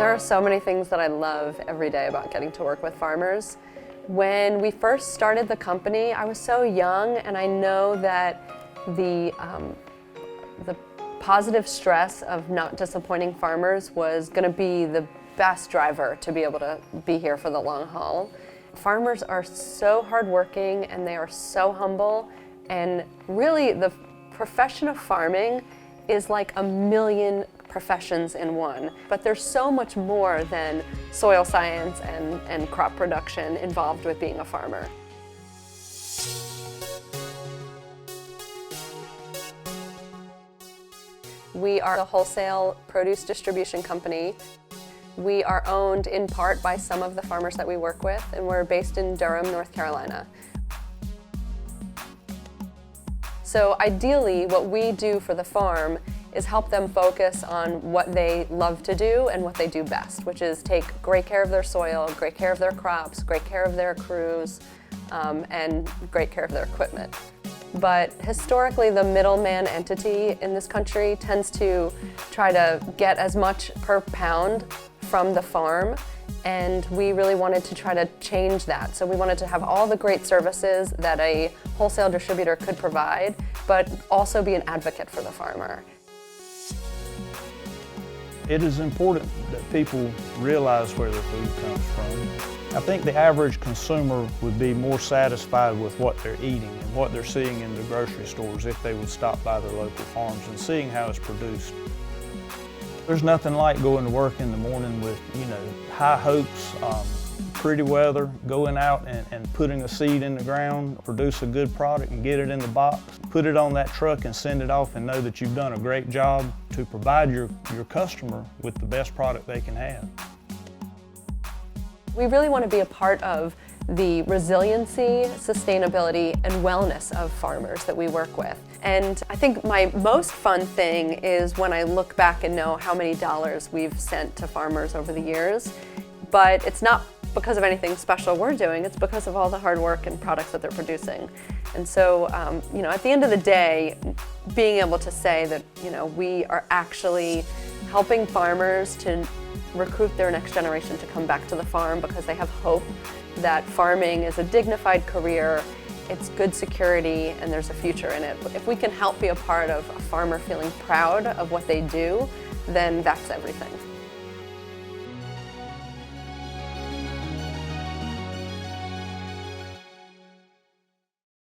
There are so many things that I love every day about getting to work with farmers. When we first started the company, I was so young, and I know that the positive stress of not disappointing farmers was going to be the best driver to be able to be here for the long haul. Farmers are so hardworking and they are so humble, and really the profession of farming is like a million professions in one. But there's so much more than soil science and crop production involved with being a farmer. We are a wholesale produce distribution company. We are owned in part by some of the farmers that we work with, and we're based in Durham, North Carolina. So ideally, what we do for the farm is help them focus on what they love to do and what they do best, which is take great care of their soil, great care of their crops, great care of their crews, and great care of their equipment. But historically, the middleman entity in this country tends to try to get as much per pound from the farm, and we really wanted to try to change that. So we wanted to have all the great services that a wholesale distributor could provide, but also be an advocate for the farmer. It is important that people realize where their food comes from. I think the average consumer would be more satisfied with what they're eating and what they're seeing in the grocery stores if they would stop by their local farms and seeing how it's produced. There's nothing like going to work in the morning with, high hopes, pretty weather, going out and putting a seed in the ground, produce a good product and get it in the box, put it on that truck and send it off, and know that you've done a great job to provide your customer with the best product they can have. We really want to be a part of the resiliency, sustainability, and wellness of farmers that we work with. And I think my most fun thing is when I look back and know how many dollars we've sent to farmers over the years. But it's not because of anything special we're doing, it's because of all the hard work and products that they're producing. And so, at the end of the day, being able to say that, we are actually helping farmers to recruit their next generation to come back to the farm because they have hope that farming is a dignified career, it's good security, and there's a future in it. If we can help be a part of a farmer feeling proud of what they do, then that's everything.